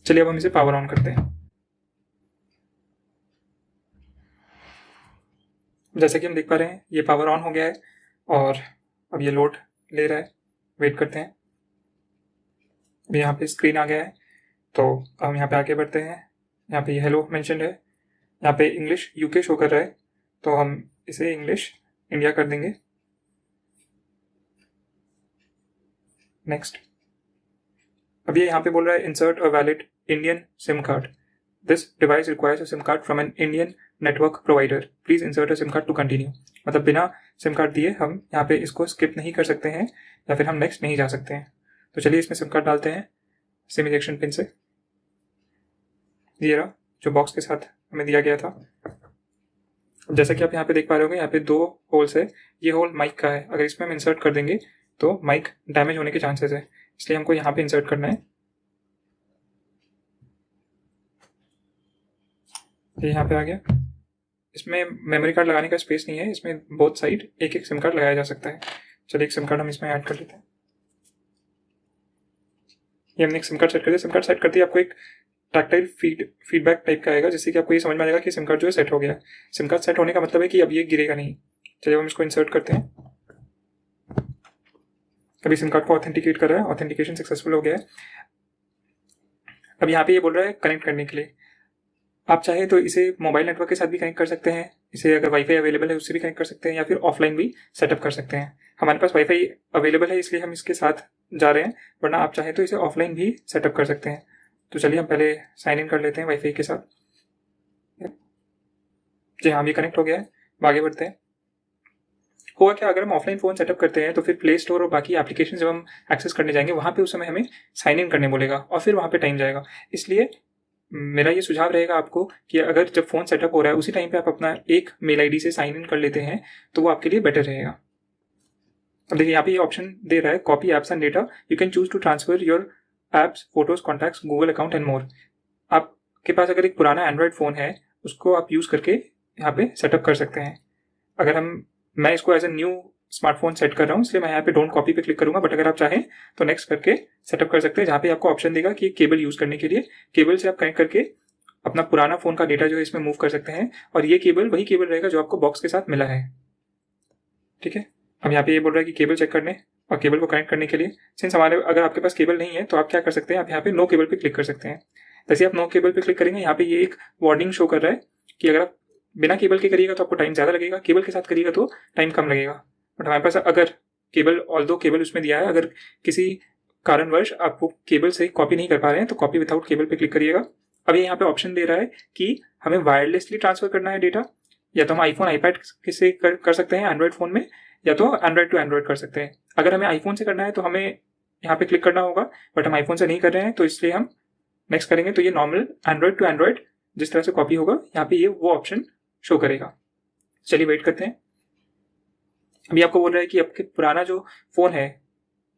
चलिए अब हम इसे पावर ऑन करते हैं। जैसे कि हम देख पा रहे हैं ये पावर ऑन हो गया है और अब ये लोड ले रहा है। वेट करते हैं। अभी यहाँ पे स्क्रीन आ गया है, तो हम यहाँ पे आगे बढ़ते हैं। यहाँ पे हेलो मेंशन है, यहाँ पे इंग्लिश यूके शो कर रहा है, तो हम इसे इंग्लिश इंडिया कर देंगे। नेक्स्ट। अब ये यहाँ पे बोल रहा है insert a valid Indian SIM card, this device requires a SIM card from an Indian network provider, please insert a SIM card to continue. मतलब बिना सिम कार्ड दिए हम यहाँ पे इसको स्किप नहीं कर सकते हैं या फिर हम नेक्स्ट नहीं जा सकते हैं। तो चलिए इसमें सिम कार्ड डालते हैं सिम इजेक्शन पिन से। ये रहा जो बॉक्स के साथ हमें दिया गया था। जैसा कि आप यहाँ पे देख पा रहे होंगे, यहाँ पे 2 होल्स है। ये होल माइक का है, अगर इसमें हम इंसर्ट कर देंगे तो माइक डैमेज होने के चांसेस है, इसलिए हमको यहाँ पे इंसर्ट करना है। ये यहाँ पे आ गया। इसमें मेमोरी कार्ड लगाने का स्पेस नहीं है, इसमें बोथ साइड एक एक सिम कार्ड लगाया जा सकता है। चलिए एक सिम कार्ड हम इसमें ऐड कर लेते हैं। ये हमने एक सिम कार्ड सेट कर दिया। सिम कार्ड सेट करते ही आपको एक टैक्टाइल फीडबैक टाइप का आएगा, जिससे कि आपको ये समझ में आ जाएगा कि सिम कार्ड जो है सेट हो गया। सिम कार्ड सेट होने का मतलब है कि अब ये गिरेगा नहीं। चलिए हम इसको इंसर्ट करते हैं। अभी सिम कार्ड को ऑथेंटिकेट कर रहा है, ऑथेंटिकेशन सक्सेसफुल हो गया है। अब यहाँ पे ये बोल रहा है कनेक्ट करने के लिए। आप चाहे तो इसे मोबाइल नेटवर्क के साथ भी कनेक्ट कर सकते हैं, इसे अगर वाईफाई अवेलेबल है उससे भी कनेक्ट कर सकते हैं, या फिर ऑफलाइन भी सेटअप कर सकते हैं। हमारे पास वाईफाई अवेलेबल है इसलिए हम इसके साथ जा रहे हैं, वरना आप चाहे तो इसे ऑफलाइन भी सेटअप कर सकते हैं। तो चलिए हम पहले साइन इन कर लेते हैं वाईफाई के साथ। जी हाँ, ये कनेक्ट हो गया है। आगे बढ़ते हैं। होगा क्या, अगर हम ऑफलाइन फ़ोन सेटअप करते हैं तो फिर प्ले स्टोर और बाकी एप्लीकेशन जब हम एक्सेस करने जाएंगे वहाँ पे उस समय हमें साइन इन करने बोलेगा और फिर वहाँ पे टाइम जाएगा। इसलिए मेरा ये सुझाव रहेगा आपको कि अगर जब फ़ोन सेटअप हो रहा है उसी टाइम पे आप अपना एक मेल आईडी से साइन इन कर लेते हैं तो वो आपके लिए बेटर रहेगा। अब देखिए यहाँ पे ये ऑप्शन दे रहा है copy apps and data, you can choose to transfer your apps, photos, contacts, Google account and more. आपके पास अगर एक पुराना एंड्रॉयड फ़ोन है उसको आप यूज़ करके यहाँ पे सेटअप कर सकते हैं। अगर मैं इसको as a new smartphone set कर रहा हूँ इसलिए मैं यहाँ पे डोंट कॉपी पे क्लिक करूंगा, बट अगर आप चाहें तो नेक्स्ट करके सेटअप कर सकते हैं, जहाँ पे आपको ऑप्शन देगा कि केबल यूज़ करने के लिए केबल से आप कनेक्ट करके अपना पुराना फ़ोन का डेटा जो है इसमें मूव कर सकते हैं, और ये केबल वही केबल रहेगा जो आपको बॉक्स के साथ मिला है। ठीक है। अब यहाँ पे ये बोल रहा है कि केबल चेक करने और केबल को कनेक्ट करने के लिए सिंस अगर आपके पास केबल नहीं है तो आप क्या कर सकते हैं, आप यहाँ पे नो केबल पे क्लिक कर सकते हैं। जैसे आप नो केबल पे क्लिक करेंगे यहाँ पे ये एक वार्निंग शो कर रहा है कि अगर आप बिना केबल के करिएगा तो आपको टाइम ज़्यादा लगेगा, केबल के साथ करिएगा तो टाइम कम लगेगा। बट हमारे पास अगर केबल उसमें दिया है, अगर किसी कारणवश आप वो केबल से कॉपी नहीं कर पा रहे हैं तो कॉपी विदाउट केबल पे क्लिक करिएगा। अब ये यहाँ पे ऑप्शन दे रहा है कि हमें वायरलेसली ट्रांसफर करना है डेटा, या तो हम आईफोन आईपैड से कर सकते हैं एंड्रॉयड फ़ोन में, या तो एंड्रॉयड टू एंड्रॉयड कर सकते हैं। अगर हमें आईफोन से करना है तो हमें यहाँ पे क्लिक करना होगा, बट हम आईफोन से नहीं कर रहे हैं तो इसलिए हम नेक्स्ट करेंगे। तो ये नॉर्मल एंड्रॉयड टू एंड्रॉयड जिस तरह से कॉपी होगा यहाँ पे ये वो ऑप्शन शो करेगा। चलिए वेट करते हैं। अभी आपको बोल रहा है कि आपके पुराना जो फ़ोन है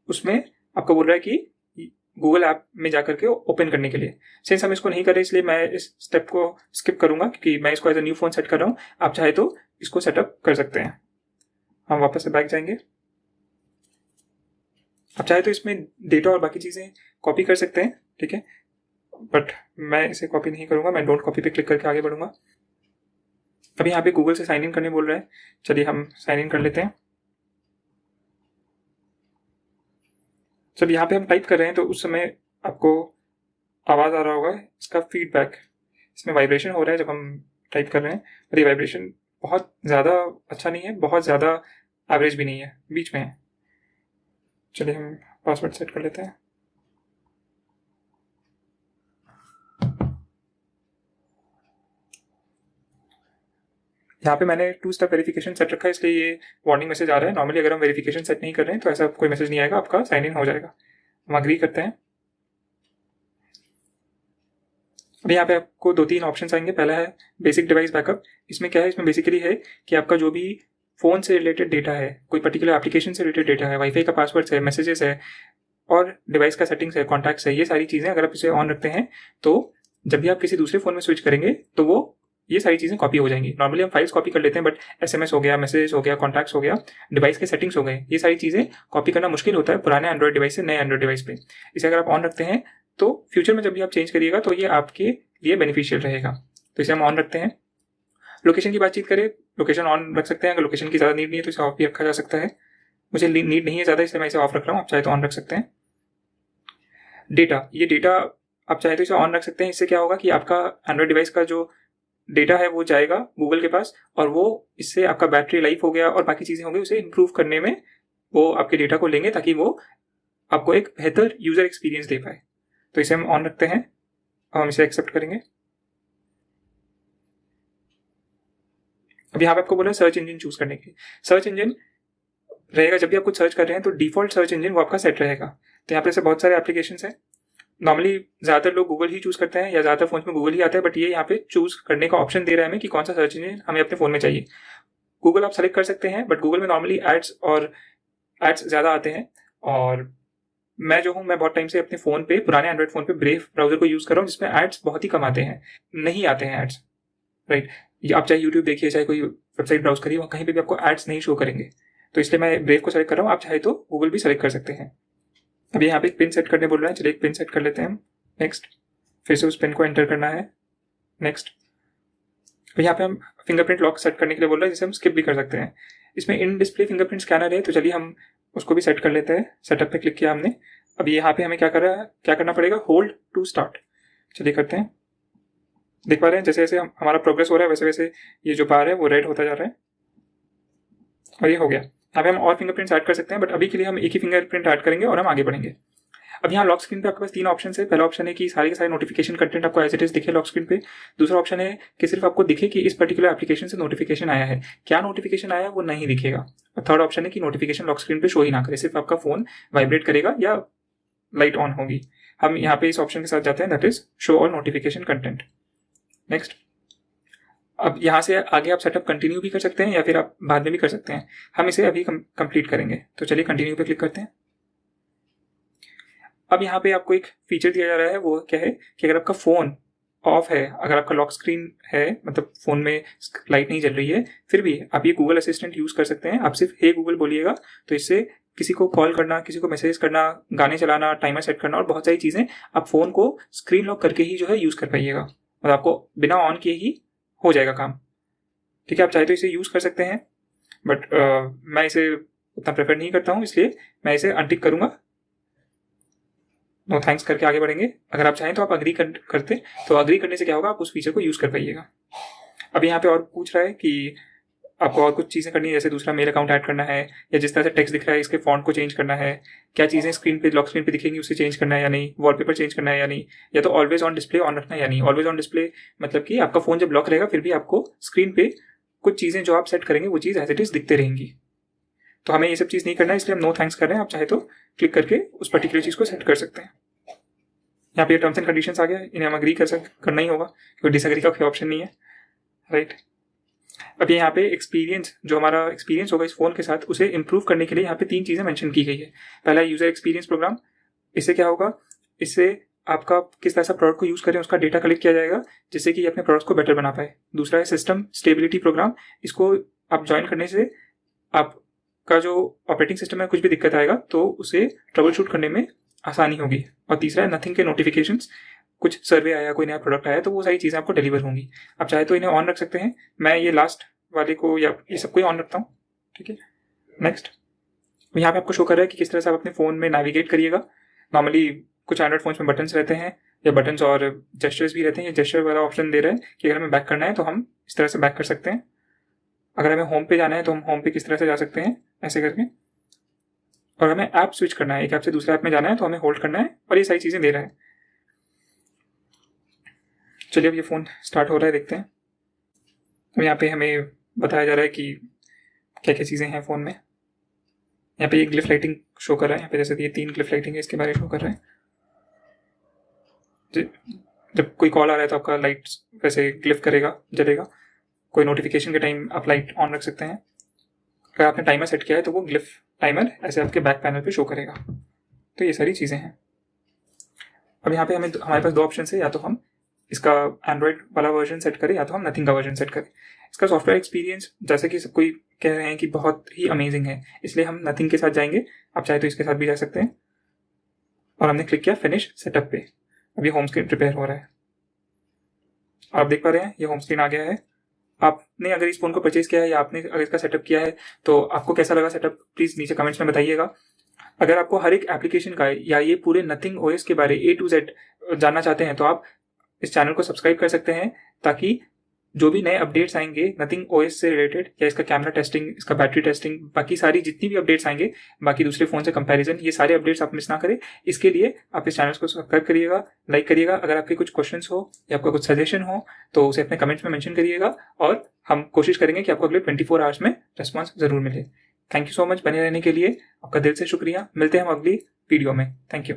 उसमें आपको बोल रहा है कि गूगल ऐप में जाकर के ओपन करने के लिए। सिंस हम इसको नहीं कर रहे इसलिए मैं इस स्टेप को स्किप करूंगा क्योंकि मैं इसको as a new phone set कर रहा हूँ। आप चाहे तो इसको सेटअप कर सकते हैं। हम वापस से बैक जाएंगे। आप चाहे तो इसमें डेटा और बाकी चीज़ें कॉपी कर सकते हैं, ठीक है, बट मैं इसे कॉपी नहीं करूंगा। मैं डोंट कॉपी पे क्लिक करके आगे बढ़ूंगा। अभी यहाँ पे गूगल से साइन इन करने बोल रहा है, चलिए हम साइन इन कर लेते हैं। जब यहाँ पे हम टाइप कर रहे हैं तो उस समय आपको आवाज़ आ रहा होगा इसका फीडबैक, इसमें वाइब्रेशन हो रहा है जब हम टाइप कर रहे हैं, और ये वाइब्रेशन बहुत ज़्यादा अच्छा नहीं है, बहुत ज़्यादा एवरेज भी नहीं है, बीच में है। चलिए हम पासवर्ड सेट कर लेते हैं। यहाँ पे मैंने 2 स्टेप वेरिफिकेशन सेट रखा है इसलिए ये वार्निंग मैसेज आ रहा है। नॉर्मली अगर हम वेरिफिकेशन सेट नहीं कर रहे हैं तो ऐसा कोई मैसेज नहीं आएगा, आपका साइन इन हो जाएगा। हम अग्री करते हैं। अब यहाँ पे आपको 2-3 ऑप्शन आएंगे। पहला है बेसिक डिवाइस बैकअप। इसमें क्या है, इसमें बेसिकली है कि आपका जो भी फ़ोन से रिलेटेड डेटा है, कोई पर्टिकुलर एप्लीकेशन से रिलेटेड डेटा है, वाईफाई का पासवर्ड है, मैसेजेस है और डिवाइस का सेटिंग्स है, कॉन्टैक्ट्स है, ये सारी चीज़ें अगर आप इसे ऑन रखते हैं तो जब भी आप किसी दूसरे फ़ोन में स्विच करेंगे तो वो ये सारी चीज़ें कॉपी हो जाएंगी। नॉर्मली हम फाइल्स कॉपी कर लेते हैं, बट SMS हो गया, मैसेज हो गया, कॉन्टैक्ट्स हो गया, डिवाइस के सेटिंग्स हो गए, ये सारी चीज़ें कॉपी करना मुश्किल होता है पुराने एंड्रॉयड डिवाइस से नए एंड्रॉयड डिवाइस पे। इसे अगर आप ऑन रखते हैं तो फ्यूचर में जब भी आप चेंज करिएगा तो ये आपके लिए बेनिफिशियल रहेगा। तो इसे हम ऑन रखते हैं। लोकेशन की बातचीत करें, लोकेशन ऑन रख सकते हैं। अगर लोकेशन की ज़्यादा नीड नहीं है तो इसे ऑफ भी रखा जा सकता है। मुझे नीड नहीं है ज़्यादा, इसलिए मैं इसे ऑफ रख रहा हूँ, आप चाहे तो ऑन रख सकते हैं। डेटा, ये डेटा आप चाहे तो इसे ऑन रख सकते हैं। इससे क्या होगा कि आपका एंड्रॉइड डिवाइस का जो डेटा है वो जाएगा गूगल के पास, और वो इससे आपका बैटरी लाइफ हो गया और बाकी चीज़ें हो गई, उसे इम्प्रूव करने में वो आपके डेटा को लेंगे ताकि वो आपको एक बेहतर यूज़र एक्सपीरियंस दे पाए। तो इसे हम ऑन रखते हैं और हम इसे एक्सेप्ट करेंगे। अब यहाँ पे आपको बोला सर्च इंजन चूज करने के लिए। सर्च इंजन रहेगा जब भी आप कुछ सर्च कर रहे हैं तो डिफॉल्ट सर्च इंजन वो आपका सेट रहेगा। तो यहाँ पे ऐसे बहुत सारे एप्लीकेशंस हैं। नॉर्मली ज़्यादातर लोग गूगल ही चूज करते हैं या ज़्यादातर फोन में गूगल ही आता है, बट ये यहाँ पे चूज करने का ऑप्शन दे रहा है हमें कि कौन सा सर्च इंजन हमें अपने फोन में चाहिए। गूगल आप सेलेक्ट कर सकते हैं, बट गूगल में नॉर्मली एड्स ज़्यादा आते हैं। और मैं जो हूँ, मैं बहुत टाइम से अपने फ़ोन पे, पुराने एंड्रॉइड फ़ोन पे ब्रेव ब्राउज़र को यूज़ कर रहा हूँ, जिसमें एड्स बहुत ही कम आते हैं, नहीं आते हैं एड्स, राइट। आप चाहे यूट्यूब देखिए, चाहे कोई वेबसाइट ब्राउज करिए, वहाँ कहीं पे भी आपको एड्स नहीं शो करेंगे। तो इसलिए मैं ब्रेव को सेलेक्ट कर रहा हूँ। आप चाहे तो गूगल भी सेलेक्ट कर सकते हैं। अभी यहाँ पे एक पिन सेट करने बोल रहा है, चलिए एक पिन सेट कर लेते हैं हम। नेक्स्ट, फिर से उस पिन को एंटर करना है। नेक्स्ट, यहाँ पे हम फिंगरप्रिंट लॉक सेट करने के लिए बोल रहा है, जिसे हम स्किप भी कर सकते हैं। इसमें इन डिस्प्ले फिंगरप्रिंट स्कैनर है, तो चलिए हम उसको भी सेट कर लेते हैं। सेटअप पे क्लिक किया हमने। अभी यहाँ पे हमें क्या करना पड़ेगा, होल्ड टू स्टार्ट। चलिए करते हैं। देख पा रहे हैं जैसे जैसे हमारा प्रोग्रेस हो रहा है वैसे वैसे ये जो बार है वो रेड होता जा रहा है, और ये हो गया। यहाँ पे हम और फिंगरप्रिंट्स ऐड कर सकते हैं, बट अभी के लिए हम एक ही फिंगरप्रिंट ऐड करेंगे और हम आगे बढ़ेंगे। अब यहाँ लॉक स्क्रीन पे आपके पास 3 ऑप्शन है। पहला ऑप्शन है कि सारे के सारे नोटिफिकेशन कंटेंट आपको एज इट इज दिखे लॉक स्क्रीन पे। दूसरा ऑप्शन है कि सिर्फ आपको दिखे कि इस पर्टिकुलर एप्लीकेशन से नोटिफिकेशन आया है, क्या नोटिफिकेशन आया वो नहीं दिखेगा। और थर्ड ऑप्शन है कि नोटिफिकेशन लॉक स्क्रीन पे शो ही ना करे, सिर्फ आपका फोन वाइब्रेट करेगा या लाइट ऑन होगी। हम यहाँ पे इस ऑप्शन के साथ जाते हैं, that is show all notification content. Next, अब यहाँ से आगे आप सेटअप कंटिन्यू भी कर सकते हैं या फिर आप बाद में भी कर सकते हैं। हम इसे अभी कंप्लीट करेंगे, तो चलिए कंटिन्यू पे क्लिक करते हैं। अब यहाँ पे आपको एक फीचर दिया जा रहा है, वो क्या है कि अगर आपका फ़ोन ऑफ है, अगर आपका लॉक स्क्रीन है, मतलब फ़ोन में लाइट नहीं जल रही है, फिर भी आप ये गूगल असिस्टेंट यूज़ कर सकते हैं। आप सिर्फ हे गूगल बोलिएगा, तो इससे किसी को कॉल करना, किसी को मैसेज करना, गाने चलाना, टाइमर सेट करना और बहुत सारी चीज़ें आप फ़ोन को स्क्रीन लॉक करके ही जो है यूज़ कर पाइएगा, और आपको बिना ऑन किए ही हो जाएगा काम। ठीक है, आप चाहे तो इसे यूज़ कर सकते हैं, बट मैं इसे उतना प्रेफर नहीं करता हूँ, इसलिए मैं इसे अनटिक करूँगा। नो थैंक्स करके आगे बढ़ेंगे। अगर आप चाहें तो आप अग्री करते, तो अग्री करने से क्या होगा, आप उस फीचर को यूज़ कर पाइएगा। अब यहाँ पे और पूछ रहा है कि आपको और कुछ चीज़ें करनी है, जैसे दूसरा मेल अकाउंट ऐड करना है, या जिस तरह से टेक्स्ट दिख रहा है इसके फॉन्ट को चेंज करना है, क्या चीज़ें स्क्रीन पे लॉक स्क्रीन पे दिखेंगी उसे चेंज करना है या नहीं, वॉलपेपर चेंज करना है या नहीं, या तो ऑलवेज ऑन डिस्प्ले ऑन रखना है या नहीं। ऑलवेज ऑन डिस्प्ले मतलब कि आपका फ़ोन जब लॉक रहेगा फिर भी आपको स्क्रीन पे कुछ चीज़ें जो आप सेट करेंगे वो चीज़ एज इट इज़ दिखते रहेंगी। तो हमें ये सब चीज़ नहीं करना है, इसलिए हम नो थैंक्स कर रहे हैं। आप चाहे तो क्लिक करके उस पर्टिकुलर चीज़ को सेट कर सकते हैं। यहाँ पे टर्म्स एंड कंडीशंस आ गया, इन्हें हम अग्री करना ही होगा, क्योंकि डिसअग्री का कोई ऑप्शन नहीं है, राइट। अब यहाँ पे एक्सपीरियंस, जो हमारा एक्सपीरियंस होगा इस फोन के साथ, उसे इंप्रूव करने के लिए यहाँ पे 3 चीज़ें मेंशन की गई है। पहला यूजर एक्सपीरियंस प्रोग्राम। इससे क्या होगा, इससे आपका किस तरह से प्रोडक्ट को यूज़ करें उसका डेटा कलेक्ट किया जाएगा, जिससे कि अपने प्रोडक्ट को बेटर बना पाए। दूसरा है सिस्टम स्टेबिलिटी प्रोग्राम। इसको आप ज्वाइन करने से आपका जो ऑपरेटिंग सिस्टम में कुछ भी दिक्कत आएगा तो उसे ट्रबल शूट करने में आसानी होगी। और तीसरा है नथिंग के नोटिफिकेशंस। कुछ सर्वे आया, कोई नया प्रोडक्ट आया, तो वो सारी चीज़ें आपको डिलीवर होंगी। आप चाहे तो इन्हें ऑन रख सकते हैं। मैं ये लास्ट वाले को या ये सबको ही ऑन रखता हूँ, ठीक है। नेक्स्ट, यहाँ पे आपको शो कर रहा है कि किस तरह से आप अपने फ़ोन में नेविगेट करिएगा। नॉर्मली कुछ एंड्रॉइड फोन्स में बटन्स रहते हैं, या बटन्स और जेस्चर्स भी रहते हैं। ये जेस्चर वाला ऑप्शन दे रहा है कि अगर हमें बैक करना है तो हम इस तरह से बैक कर सकते हैं। अगर हमें होम पे जाना है तो हम होम पे किस तरह से जा सकते हैं, ऐसे करके। और हमें ऐप स्विच करना है, एक ऐप से दूसरे ऐप में जाना है तो हमें होल्ड करना है, और ये सारी चीज़ें दे रहा है। चलिए अब ये फ़ोन स्टार्ट हो रहा है, देखते हैं। तो यहाँ पे हमें बताया जा रहा है कि क्या क्या चीज़ें हैं फ़ोन में। यहाँ पे ये ग्लिफ लाइटिंग शो कर रहा है, यहाँ पे जैसे ये 3 ग्लिफ लाइटिंग है, इसके बारे में शो कर रहा है। जब कोई कॉल आ रहा है तो आपका लाइट वैसे ग्लिफ करेगा, जलेगा। कोई नोटिफिकेशन के टाइम आप लाइट ऑन रख सकते हैं। अगर आपने टाइमर सेट किया है तो वो ग्लिफ टाइमर ऐसे आपके बैक पैनल पे शो करेगा। तो ये सारी चीज़ें हैं। अब यहाँ पे हमारे पास 2 ऑप्शन है, या तो हम इसका एंड्रॉयड वाला वर्जन सेट करें या तो हम नथिंग का वर्जन सेट करें। इसका सॉफ्टवेयर एक्सपीरियंस जैसे कि सब कोई कह रहे हैं कि बहुत ही अमेजिंग है, इसलिए हम नथिंग के साथ जाएंगे। आप चाहे तो इसके साथ भी जा सकते हैं। और हमने क्लिक किया फिनिश सेटअप पे। अभी होम स्क्रीन प्रिपेयर हो रहा है, आप देख पा रहे हैं ये होम स्क्रीन आ गया है। आपने अगर इस फ़ोन को परचेज किया है या आपने अगर इसका सेटअप किया है तो आपको कैसा लगा सेटअप, प्लीज़ नीचे कमेंट्स में बताइएगा। अगर आपको हर एक एप्लीकेशन का या ये पूरे नथिंग ओएस के बारे A to Z जानना चाहते हैं तो आप इस चैनल को सब्सक्राइब कर सकते हैं, ताकि जो भी नए अपडेट्स आएंगे नथिंग ओएस से रिलेटेड या इसका कैमरा टेस्टिंग, इसका बैटरी टेस्टिंग, बाकी सारी जितनी भी अपडेट्स आएंगे, बाकी दूसरे फ़ोन से कंपैरिजन, ये सारे अपडेट्स आप मिस ना करें। इसके लिए आप इस चैनल को सब्सक्राइब करिएगा, लाइक करिएगा। अगर आपके कुछ क्वेश्चंस हो या आपका कुछ सजेशन हो तो उसे अपने कमेंट्स में मेंशन करिएगा और हम कोशिश करेंगे कि आपको अगले 24 आवर्स में रिस्पॉन्स ज़रूर मिले। थैंक यू सो मच बने रहने के लिए, आपका दिल से शुक्रिया। मिलते हैं हम अगली वीडियो में। Thank you.